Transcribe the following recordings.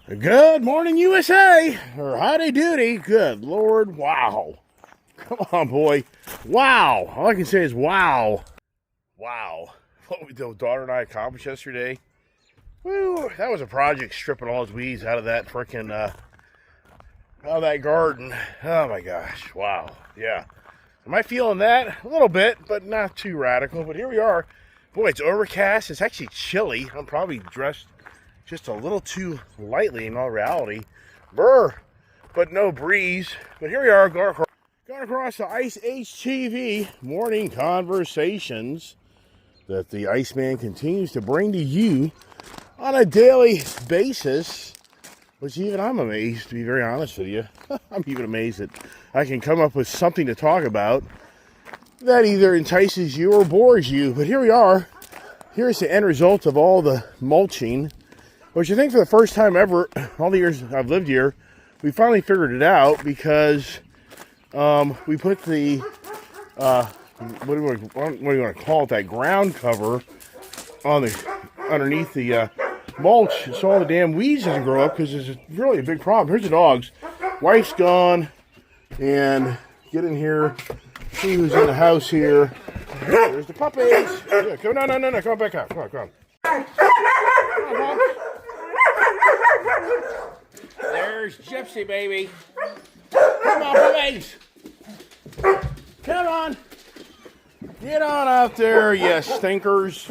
Good morning, USA, or howdy doody. Good Lord, wow. Come on, boy. Wow. All I can say is wow. Wow. What the daughter and I accomplished yesterday. Woo, that was a project stripping all those weeds out of that frickin' out of that garden. Oh my gosh. Wow. Yeah. Am I feeling that? A little bit, but not too radical. But here we are. Boy, it's overcast. It's actually chilly. I'm probably dressed just a little too lightly in all reality. Brr, but no breeze. But here we are going across the Ice HTV morning conversations that the Iceman continues to bring to you on a daily basis, which even I'm amazed, to be very honest with you. I'm even amazed that I can come up with something to talk about that either entices you or bores you. But here we are. Here's the end result of all the mulching, which I think for the first time ever, all the years I've lived here, we finally figured it out because we put the, what do you want to call it, that ground cover on the underneath the mulch, so all the damn weeds doesn't grow up, because it's really a big problem. Here's the dogs. Wife's gone, and get in here, see who's in the house here. There's the puppies. Yeah, come on, no, come on back out. Come on. Come on, there's Gypsy, baby. Come on, puppies. Come on. Get on out there, you stinkers.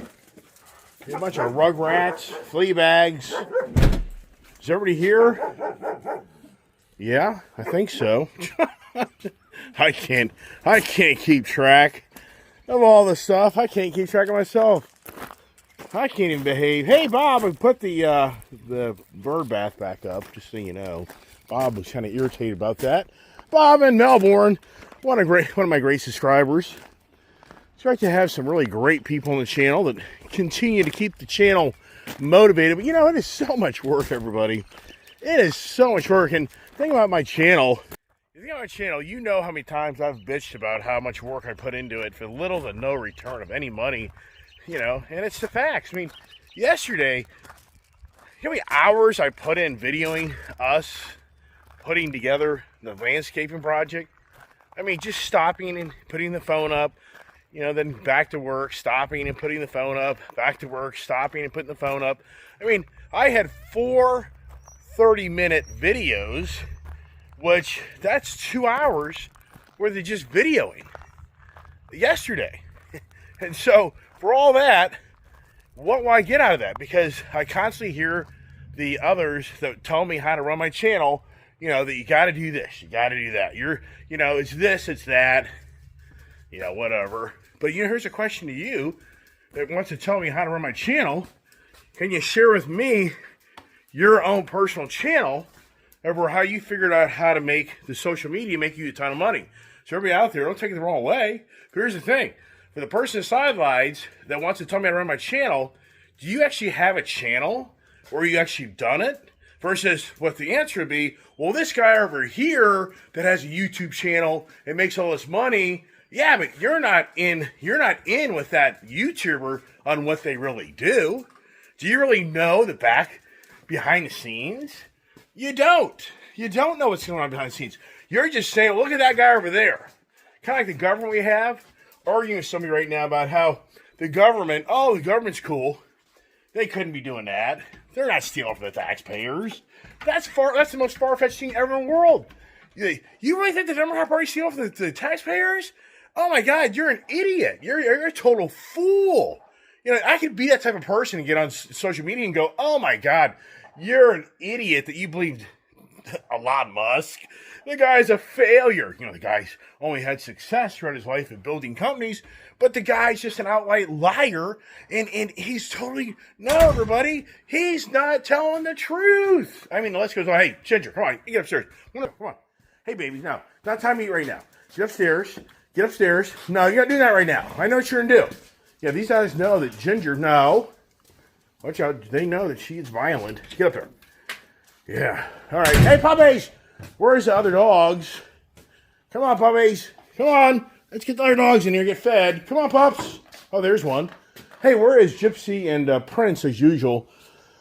You're a bunch of rugrats, flea bags. Is everybody here? Yeah, I think so. I can't keep track of all the stuff. I can't keep track of myself. I can't even behave. Hey, Bob, I put the bird bath back up, just so you know. Bob was kind of irritated about that. Bob in Melbourne, one of my great subscribers. It's great to have some really great people on the channel that continue to keep the channel motivated. But you know, it is so much work, everybody. It is so much work. And the thing about my channel, you know how many times I've bitched about how much work I put into it for little to no return of any money. You know, and it's the facts. I mean, yesterday, you know how many hours I put in videoing us putting together the landscaping project? I mean, just stopping and putting the phone up, you know, then back to work, stopping and putting the phone up, back to work, stopping and putting the phone up. I mean, I had 4 30-minute videos, which that's 2 hours worth of just videoing yesterday. And so, for all that, what will I get out of that? Because I constantly hear the others that tell me how to run my channel, you know, that you got to do this, you got to do that. You know, it's this, it's that, you know, whatever. But, you know, here's a question to you that wants to tell me how to run my channel. Can you share with me your own personal channel over how you figured out how to make the social media make you a ton of money? So everybody out there, don't take it the wrong way. But here's the thing. For the person sidelines that wants to tell me how to run my channel, do you actually have a channel? Or you actually done it? Versus what the answer would be, well, this guy over here that has a YouTube channel and makes all this money, yeah, but you're not in with that YouTuber on what they really do. Do you really know the back behind the scenes? You don't. You don't know what's going on behind the scenes. You're just saying, look at that guy over there. Kind of like the government we have. Arguing with somebody right now about how the government's cool. They couldn't be doing that. They're not stealing from the taxpayers. That's the most far-fetched thing ever in the world. You really think the Democrat Party's stealing from the taxpayers? Oh my God, you're an idiot. You're a total fool. You know, I could be that type of person and get on social media and go, oh my God, you're an idiot that you believed Elon Musk. The guy's a failure. You know, the guy's only had success throughout his life in building companies, but the guy's just an outright liar, and he's totally, no, everybody, he's not telling the truth. I mean, the list goes on. Hey, Ginger, come on, get upstairs. Come on. Hey, baby, no, not time to eat right now. Get upstairs. No, you're not doing that right now. I know what you're going to do. Yeah, these guys know that Ginger, no. Watch out, they know that she's violent. Get up there. Yeah. All right. Hey, puppies. Where's the other dogs? Come on, puppies. Come on. Let's get the other dogs in here. Get fed. Come on, pups. Oh, there's one. Hey, where is Gypsy and Prince as usual?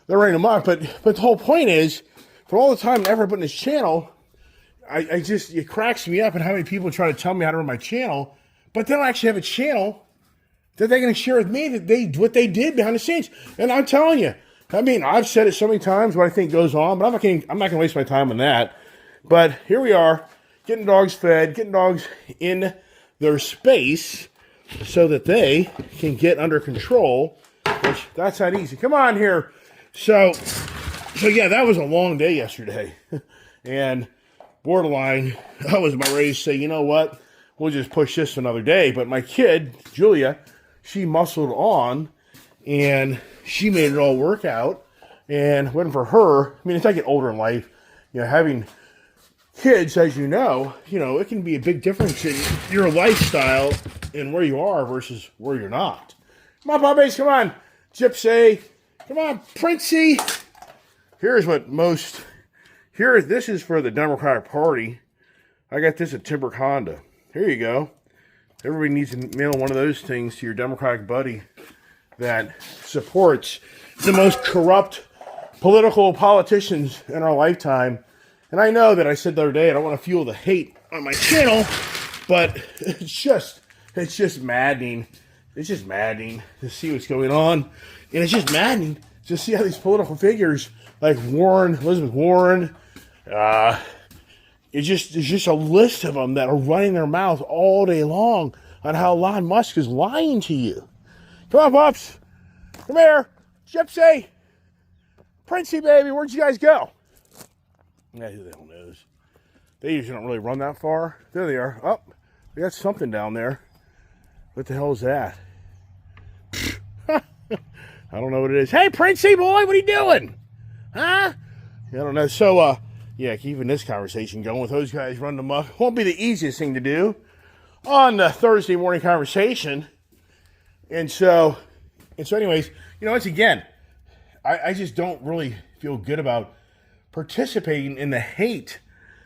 they're running amok. But the whole point is, for all the time and effort I put in this channel, I just, it cracks me up and how many people try to tell me how to run my channel, but they don't actually have a channel that they're going to share with me that what they did behind the scenes. And I'm telling you, I mean, I've said it so many times what I think goes on, but I'm not going to waste my time on that. But here we are, getting dogs fed, getting dogs in their space so that they can get under control, which that's not easy. Come on here. So yeah, that was a long day yesterday. And borderline, I was about ready to say, you know what, we'll just push this another day. But my kid, Julia, she muscled on, and she made it all work out. And went for her, I mean, as I get older in life, having kids, as you know, it can be a big difference in your lifestyle and where you are versus where you're not. Come on, puppies, come on. Gypsy, come on, Princey. This is for the Democratic Party. I got this at Timber Honda. Here you go. Everybody needs to mail one of those things to your Democratic buddy that supports the most corrupt political politicians in our lifetime. And I know that I said the other day I don't want to fuel the hate on my channel, but it's just maddening. It's just maddening to see what's going on. And it's just maddening to see how these political figures like Elizabeth Warren, it's just a list of them that are running their mouth all day long on how Elon Musk is lying to you. Come on, pups. Come here. Gypsy. Princey, baby. Where'd you guys go? Yeah, who the hell knows? They usually don't really run that far. There they are. Oh, we got something down there. What the hell is that? I don't know what it is. Hey, Princey boy, what are you doing? Huh? I don't know. So, yeah, keeping this conversation going with those guys running amok won't be the easiest thing to do on the Thursday morning conversation. And so anyways, once again, I just don't really feel good about participating in the hate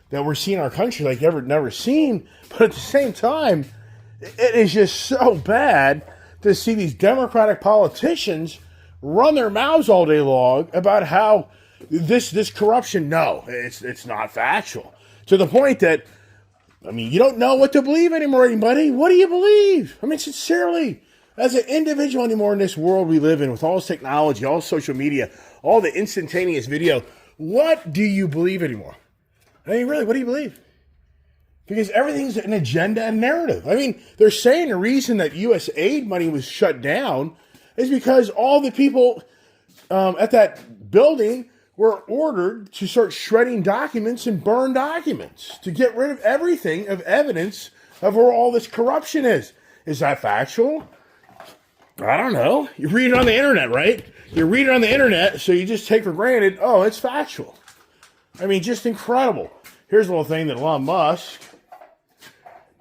that we're seeing in our country like never seen. But at the same time, it is just so bad to see these Democratic politicians run their mouths all day long about how this corruption, no, it's not factual. To the point that, I mean, you don't know what to believe anymore, anybody. What do you believe? I mean, sincerely, as an individual anymore in this world we live in with all this technology, all social media, all the instantaneous video, what do you believe anymore? I mean, really, what do you believe? Because everything's an agenda and narrative. I mean, they're saying the reason that U.S. aid money was shut down is because all the people at that building were ordered to start shredding documents and burn documents to get rid of everything of evidence of where all this corruption is. Is that factual? I don't know. You read it on the internet, right? You read it on the internet, so you just take for granted, oh, it's factual. I mean, just incredible. Here's a little thing that Elon Musk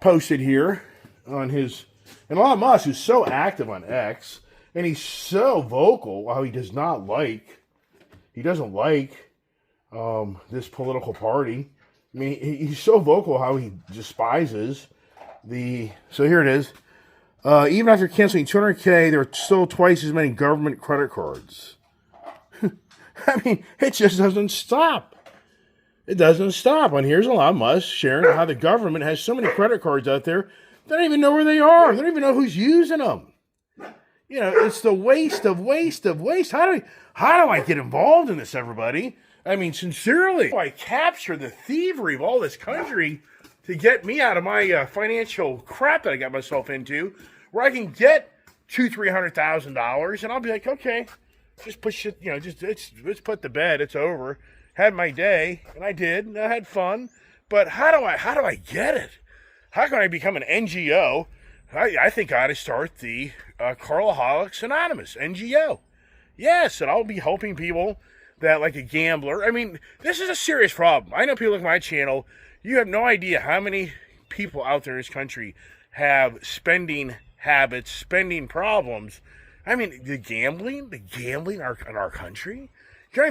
posted here on his... And Elon Musk is so active on X, and he's so vocal how he doesn't like this political party. I mean, he's so vocal how he despises the... So here it is. Even after canceling $200K, there are still twice as many government credit cards. I mean, it just doesn't stop. It doesn't stop. And here's Elon Musk sharing how the government has so many credit cards out there, they don't even know where they are. They don't even know who's using them. It's the waste of waste of waste. How do I get involved in this, everybody? I mean, sincerely, how do I capture the thievery of all this country to get me out of my financial crap that I got myself into, where I can get $200,000-$300,000, and I'll be like, okay, just push it, let's put to bed. It's over. Had my day, and I did, and I had fun. But how do I get it? How can I become an NGO? I think I ought to start the Carlaholics Anonymous, NGO. Yes, and I'll be helping people that, like a gambler. I mean, this is a serious problem. I know people like my channel. You have no idea how many people out there in this country have spending habits, spending problems. I mean, the gambling in our country.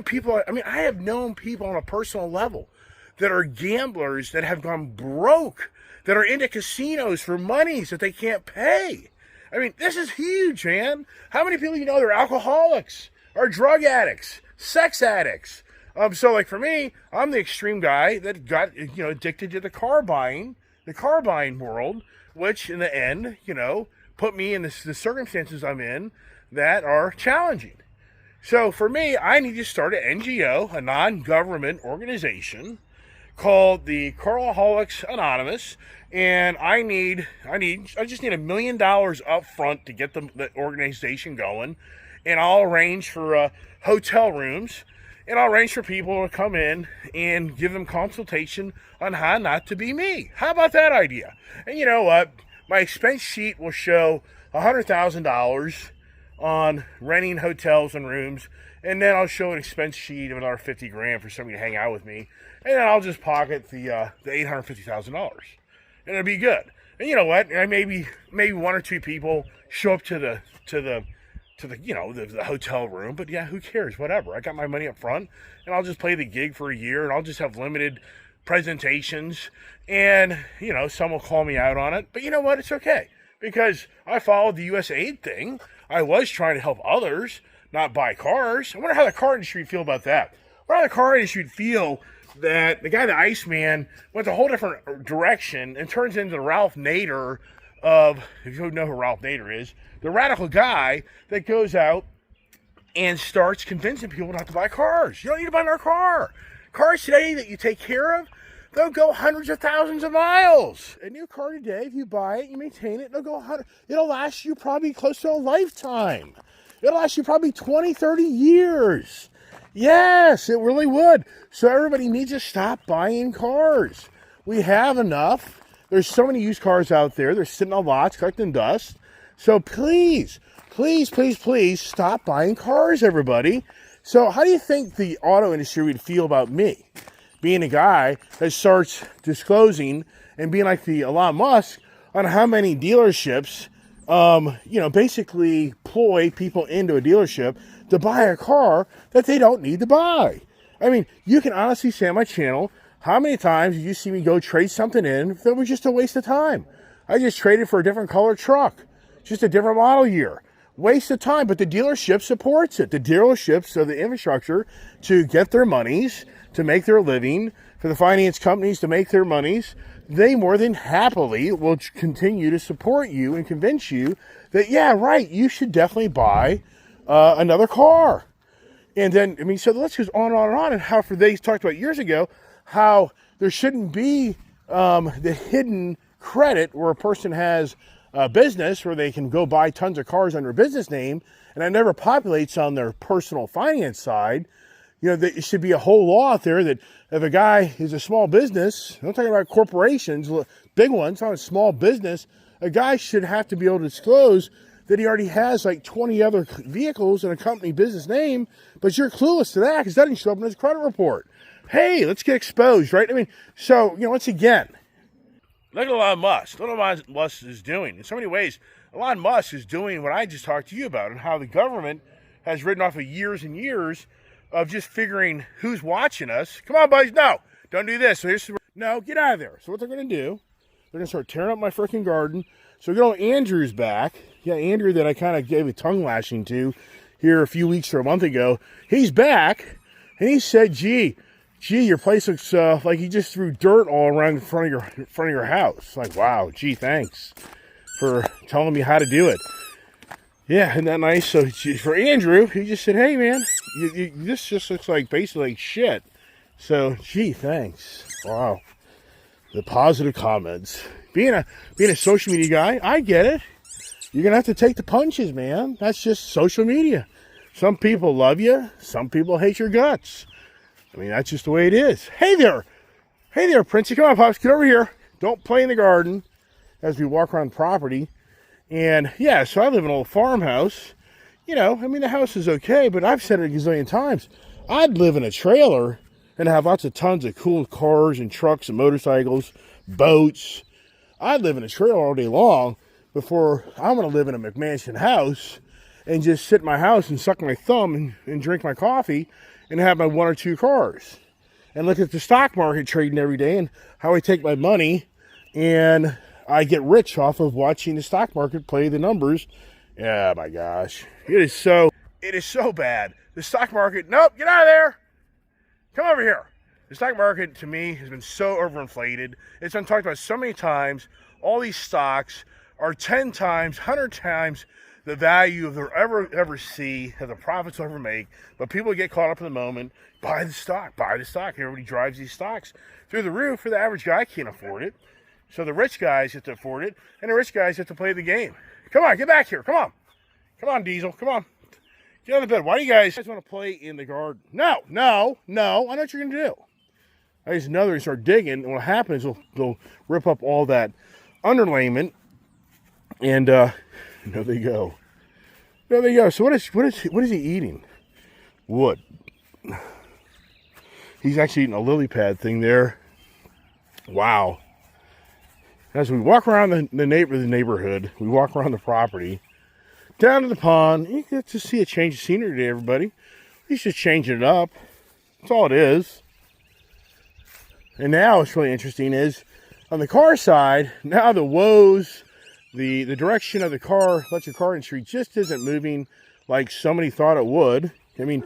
People, I mean, I have known people on a personal level that are gamblers that have gone broke, that are into casinos for monies that they can't pay. I mean, this is huge, man. How many people they're alcoholics or drug addicts? sex addicts. So like for me, I'm the extreme guy that got, addicted to the car buying world, which in the end, put me in the circumstances I'm in that are challenging. So for me, I need to start an NGO, a non-government organization called the Caraholics Anonymous, and I just need $1 million up front to get the organization going, and I'll arrange for hotel rooms, and I'll arrange for people to come in and give them consultation on how not to be me. How about that idea? And you know what? My expense sheet will show $100,000 on renting hotels and rooms, and then I'll show an expense sheet of another $50,000 for somebody to hang out with me, and then I'll just pocket the $850,000, and it'll be good. And you know what? Maybe one or two people show up to the hotel room, but yeah, who cares? Whatever. I got my money up front, and I'll just play the gig for a year, and I'll just have limited presentations, and some will call me out on it, but you know what? It's okay, because I followed the USAID thing. I was trying to help others not buy cars. I wonder how the car industry would feel about that. I wonder how the car industry would feel that the guy, the Iceman, went a whole different direction and turns into the Ralph Nader of, if you don't know who Ralph Nader is, the radical guy that goes out and starts convincing people not to buy cars. You don't need to buy another car. Cars today that you take care of, they'll go hundreds of thousands of miles. A new car today, if you buy it, you maintain it, it'll last you probably close to a lifetime. It'll last you probably 20, 30 years. Yes, it really would. So everybody needs to stop buying cars. We have enough. There's so many used cars out there. They're sitting on lots collecting dust. So please, please, please, please stop buying cars, everybody. So how do you think the auto industry would feel about me being a guy that starts disclosing and being like the Elon Musk on how many dealerships, basically ploy people into a dealership to buy a car that they don't need to buy? I mean, you can honestly say on my channel, how many times did you see me go trade something in that was just a waste of time? I just traded for a different color truck, just a different model year. Waste of time, but the dealership supports it. The dealerships have the infrastructure to get their monies, to make their living, for the finance companies to make their monies. They more than happily will continue to support you and convince you that, yeah, right, you should definitely buy another car. And then, so the list goes on and on and on. And how they talked about years ago, how there shouldn't be the hidden credit where a person has a business where they can go buy tons of cars under a business name, and that never populates on their personal finance side. There should be a whole law out there that if a guy is a small business, I'm talking about corporations, big ones, not a small business, a guy should have to be able to disclose that he already has like 20 other vehicles in a company business name, but you're clueless to that because that didn't show up in his credit report. Hey, let's get exposed, right? So, once again, look at Elon Musk. Look what Elon Musk is doing. In so many ways, Elon Musk is doing what I just talked to you about, and how the government has ridden off of years and years of just figuring who's watching us. Come on, buddies. No, don't do this. So no, get out of there. So what they're going to do, they're going to start tearing up my freaking garden. So good old Andrew's back. Yeah, Andrew that I kind of gave a tongue lashing to here a few weeks or a month ago. He's back, and he said, gee, your place looks like you just threw dirt all around in front of your house. Like, wow, gee, thanks for telling me how to do it. Yeah, isn't that nice? So for Andrew, he just said, hey, man, this just looks like basically like shit. So, gee, thanks. Wow. The positive comments. Being a social media guy, I get it. You're going to have to take the punches, man. That's just social media. Some people love you. Some people hate your guts. That's just the way it is. Hey there, Princey. Come on, Pops. Get over here. Don't play in the garden as we walk around the property. And, yeah, so I live in a little farmhouse. The house is okay, but I've said it a gazillion times. I'd live in a trailer and have tons of cool cars and trucks and motorcycles, boats. I'd live in a trailer all day long before I'm going to live in a McMansion house and just sit in my house and suck my thumb and drink my coffee and have my one or two cars and look at the stock market trading every day and how I take my money and I get rich off of watching the stock market play the numbers. Yeah, my gosh. It is so It is so bad. The stock market, nope, get out of there. Come over here. The stock market, to me, has been so overinflated. It's been talked about so many times. All these stocks are 10 times, 100 times the value of they'll ever see, of the profits they'll ever make. But people get caught up in the moment. Buy the stock, buy the stock. Everybody drives these stocks through the roof, for the average guy can't afford it. So the rich guys have to afford it, and the rich guys have to play the game. Come on, get back here. Come on. Come on, Diesel. Come on. Get out of bed. Why do you guys want to play in the garden? No. I know what you're going to do. I just know they're going to start digging, and what happens is they'll rip up all that underlayment, and there they go. There they go. So what is he eating? Wood. He's actually eating a lily pad thing there. Wow. As we walk around the neighborhood, we walk around the property, down to the pond, you get to see a change of scenery today, everybody. He's just changing it up. That's all it is. And now what's really interesting is, on the car side, now the woes, the direction of the electric car industry just isn't moving like somebody thought it would. I mean,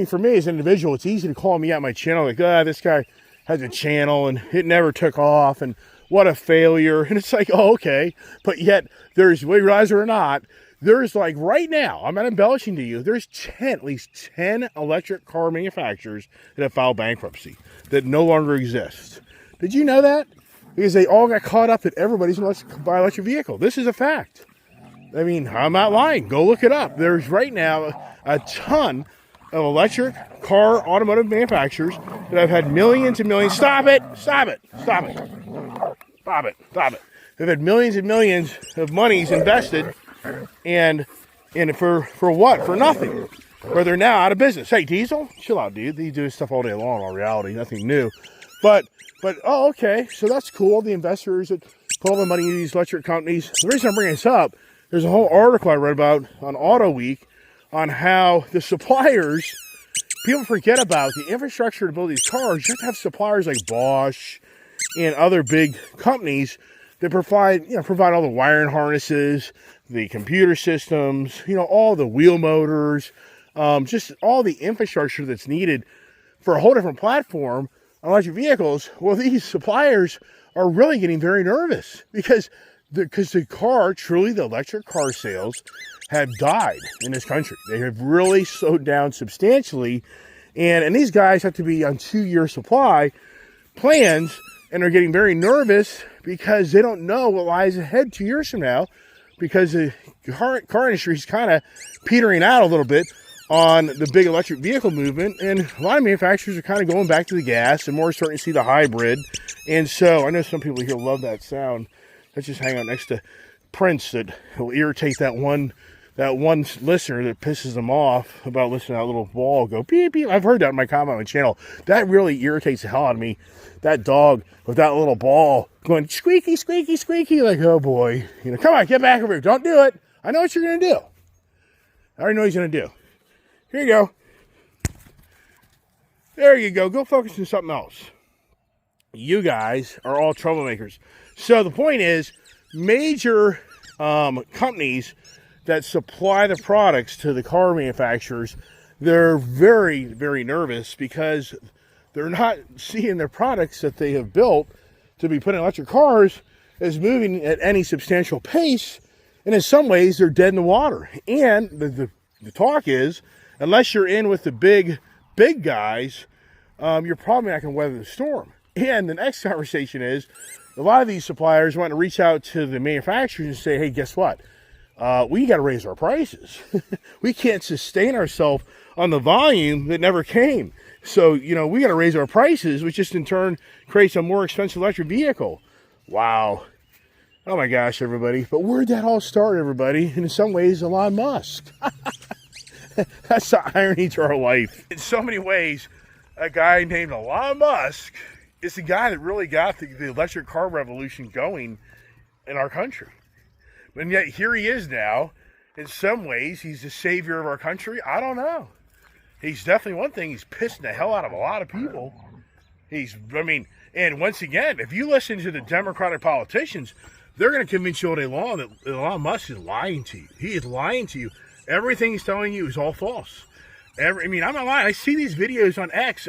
for me as an individual, it's easy to call me out my channel, like, this guy has a channel and it never took off, and what a failure. And it's like, oh, okay. But yet, whether you realize it or not, there's like right now, I'm not embellishing to you, there's at least 10 electric car manufacturers that have filed bankruptcy that no longer exist. Did you know that? Because they all got caught up that everybody's going to buy an electric vehicle. This is a fact. I mean, I'm not lying. Go look it up. There's right now a ton of electric car automotive manufacturers that have had millions and millions. Stop it. They've had millions and millions of monies invested, and for what? For nothing. Where they're now out of business. Hey, Diesel, chill out, dude. They do this stuff all day long. In reality, nothing new. But oh, okay. So that's cool. The investors that put all the money into these electric companies. The reason I'm bringing this up, there's a whole article I read about on Auto Week on how the suppliers, people forget about the infrastructure to build these cars. You have to have suppliers like Bosch and other big companies that provide all the wiring harnesses, the computer systems, all the wheel motors, just all the infrastructure that's needed for a whole different platform on electric vehicles. Well, these suppliers are really getting very nervous because the electric car sales have died in this country. They have really slowed down substantially, and these guys have to be on 2-year supply plans, and are getting very nervous because they don't know what lies ahead 2 years from now, because the car industry is kind of petering out a little bit on the big electric vehicle movement, and a lot of manufacturers are kind of going back to the gas, and more starting to see the hybrid. And so I know some people here love that sound. Let's just hang out next to Prince that will irritate that one listener that pisses them off about listening to that little ball go beep beep. I've heard that in my comment on my channel. That really irritates the hell out of me. That dog with that little ball going squeaky, squeaky, squeaky, like, oh boy. Come on, get back over here. Don't do it. I know what you're going to do. I already know what he's going to do. Here you go. There you go. Go focus on something else. You guys are all troublemakers. So the point is, major companies that supply the products to the car manufacturers, they're very, very nervous because they're not seeing their products that they have built to be put in electric cars as moving at any substantial pace. And in some ways, they're dead in the water. And the talk is, unless you're in with the big guys, you're probably not going to weather the storm. And the next conversation is, a lot of these suppliers want to reach out to the manufacturers and say, hey, guess what? We got to raise our prices. We can't sustain ourselves on the volume that never came. So, we got to raise our prices, which just in turn creates a more expensive electric vehicle. Wow. Oh my gosh, everybody. But where'd that all start, everybody? And in some ways, Elon Musk. That's the irony to our life. In so many ways, a guy named Elon Musk is the guy that really got the electric car revolution going in our country. And yet here he is now. In some ways, he's the savior of our country. I don't know. He's definitely one thing. He's pissing the hell out of a lot of people. And once again, if you listen to the Democratic politicians, they're going to convince you all day long that Elon Musk is lying to you. He is lying to you Everything he's telling you is all false. I mean, I'm not lying. I see these videos on X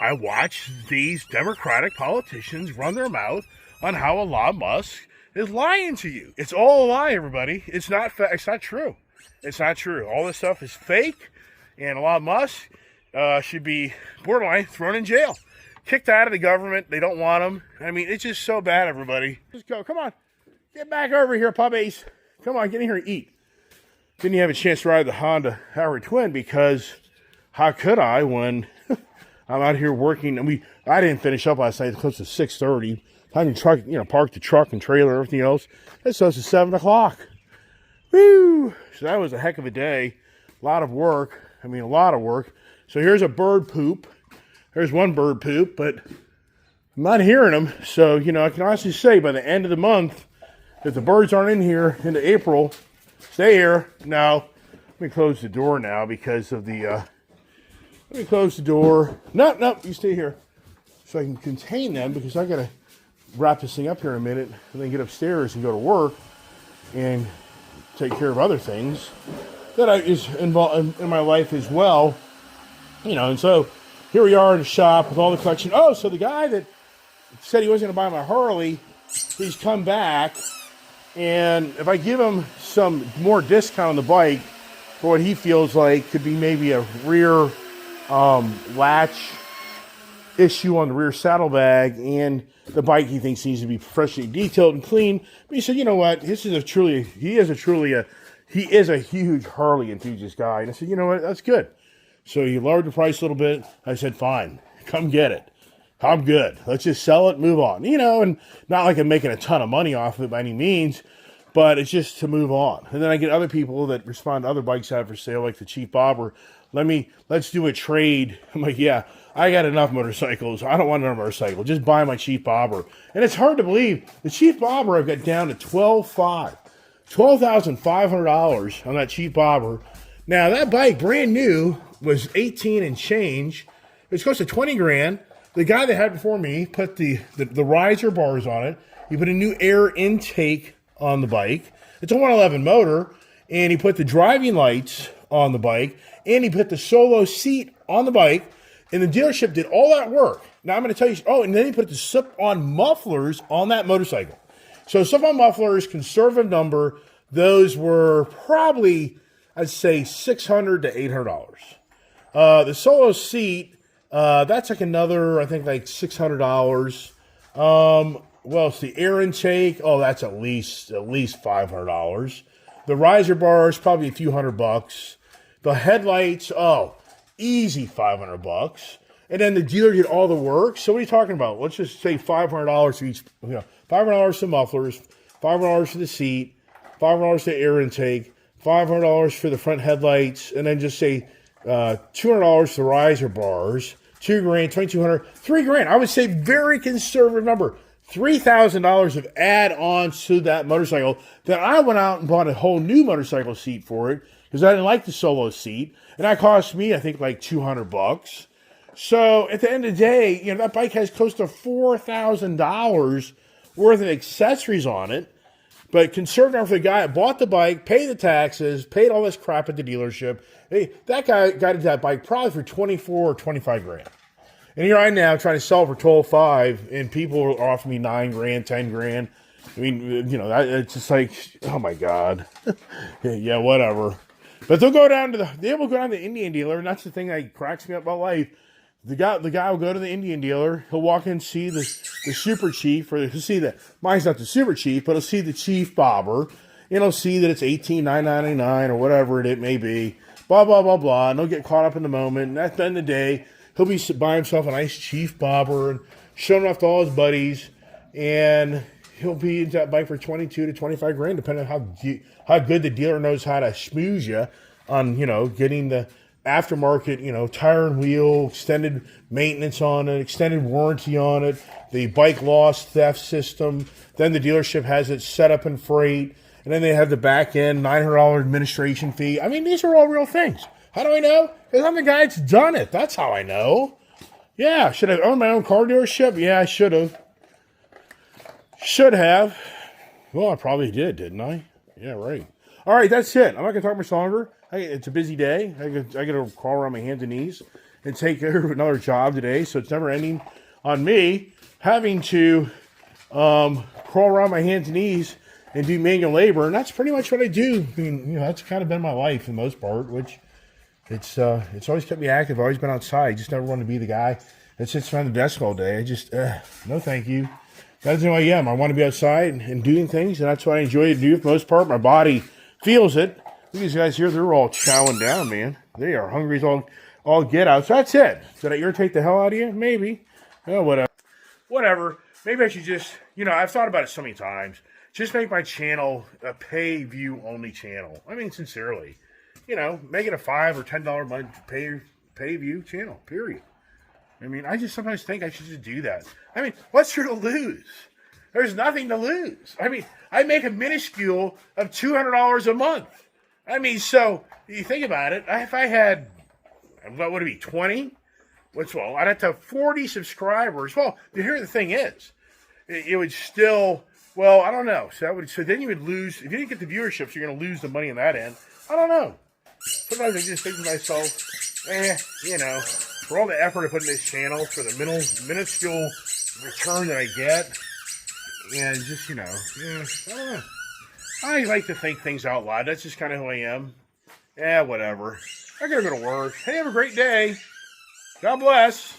I watch these Democratic politicians run their mouth on how Elon Musk is lying to you. It's all a lie, everybody. It's not it's not true. It's not true. All this stuff is fake, and Elon Musk should be borderline thrown in jail. Kicked out of the government. They don't want him. I mean, it's just so bad, everybody. Just go. Come on. Get back over here, puppies. Come on, get in here and eat. Didn't you have a chance to ride the Honda Howard Twin because how could I when I'm out here working? And I didn't finish up last night. Close to 6:30. Time to park the truck and trailer and everything else. It's close to 7 o'clock. Woo! So that was a heck of a day. A lot of work. I mean, a lot of work. So here's a bird poop. There's one bird poop, but I'm not hearing them. So, I can honestly say by the end of the month, if the birds aren't in here into April, stay here. Now, let me close the door now because of the, let me close the door. No, you stay here. So I can contain them because I got to wrap this thing up here in a minute and then get upstairs and go to work and take care of other things that is involved in my life as well. And so here we are in the shop with all the collection. Oh, so the guy that said he wasn't going to buy my Harley, he's come back. And if I give him some more discount on the bike for what he feels like could be maybe a rear latch issue on the rear saddlebag, and the bike he thinks needs to be professionally detailed and clean. But he said, you know what? He is a huge Harley enthusiast guy. And I said, you know what? That's good. So he lowered the price a little bit. I said, fine, come get it. I'm good. Let's just sell it, move on. And not like I'm making a ton of money off of it by any means, but it's just to move on. And then I get other people that respond to other bikes I have for sale, like the Chief Bobber. Let's do a trade. I'm like, yeah, I got enough motorcycles. I don't want another motorcycle. Just buy my Chief Bobber. And it's hard to believe. The Chief Bobber I've got down to $12,500 on that Chief Bobber. Now, that bike, brand new, was 18 and change. It was close to 20 grand. The guy that had before me put the riser bars on it. He put a new air intake on the bike. It's a 111 motor. And he put the driving lights on the bike. And he put the solo seat on the bike. And the dealership did all that work. Now I'm going to tell you. Oh, and then he put the slip-on mufflers on that motorcycle. So slip-on mufflers, conservative number, those were probably, I'd say, $600 to $800. The solo seat, that's like another, I think, like $600. Well, it's the air intake. Oh, that's at least $500. The riser bars, probably a few $100. The headlights, easy $500. And then the dealer did all the work. So what are you talking about? Let's just say $500 for each. $500 for mufflers, $500 for the seat, $500 for the air intake, $500 for the front headlights, and then just say $200 for the riser bars. $2,000, $2,200, $3,000. I would say very conservative number. $3,000 of add-ons to that motorcycle. Then I went out and bought a whole new motorcycle seat for it because I didn't like the solo seat, and that cost me, I think, like $200. So at the end of the day, that bike has close to $4,000 worth of accessories on it. But conservative for the guy that bought the bike, paid the taxes, paid all this crap at the dealership. Hey, that guy got into that bike probably for 24 or 25 grand. And here I am now trying to sell it for 12.5, and people are offering me 9 grand, 10 grand. I mean, it's just like, oh my God. Yeah, whatever. But they will go down to the Indian dealer, and that's the thing that cracks me up about life. The guy will go to the Indian dealer. He'll walk in and see the Super Chief, or he'll see that mine's not the Super Chief, but he'll see the Chief Bobber, and he'll see that it's $18,999 or whatever it may be. Blah blah blah blah. And he'll get caught up in the moment. And at the end of the day, he'll be buying himself a nice Chief Bobber and showing off to all his buddies, and he'll be into that bike for 22 to 25 grand, depending on how good the dealer knows how to schmooze you on getting the aftermarket, tire and wheel, extended maintenance on it, extended warranty on it, the bike loss theft system. Then the dealership has it set up in freight, and then they have the back end $900 administration fee. I mean, these are all real things. How do I know? Because I'm the guy that's done it. That's how I know. Yeah, should I own my own car dealership? Yeah, I should have. Should have. Well, I probably did, didn't I? Yeah, right. All right, that's it. I'm not going to talk much longer. It's a busy day. I got to crawl around my hands and knees and take care of another job today. So it's never ending on me having to crawl around my hands and knees and do manual labor. And that's pretty much what I do. I mean, that's kind of been my life for the most part, which it's always kept me active. I've always been outside. Just never wanted to be the guy that sits behind the desk all day. I just, no thank you. That's who I am. I want to be outside and doing things, and that's what I enjoy to do for the most part. My body feels it. Look at these guys here. They're all chowing down, man. They are hungry as all get out. So that's it. Did I irritate the hell out of you? Maybe. Oh, whatever. Whatever. Maybe I should just, I've thought about it so many times. Just make my channel a pay-view only channel. I mean, sincerely. Make it a $5 or $10 a month pay-view channel, period. I mean, I just sometimes think I should just do that. I mean, what's there to lose? There's nothing to lose. I mean, I make a minuscule of $200 a month. I mean, so you think about it. If I had, what would it be, 20? I'd have to have 40 subscribers. Well, here the thing is, it would still, I don't know. So then you would lose, if you didn't get the viewerships, you're going to lose the money on that end. I don't know. Sometimes I just think to myself, for all the effort I put in this channel, for the minuscule return that I get, and just, I don't know. I like to think things out loud. That's just kind of who I am. Whatever. I gotta go to work. Hey, have a great day. God bless.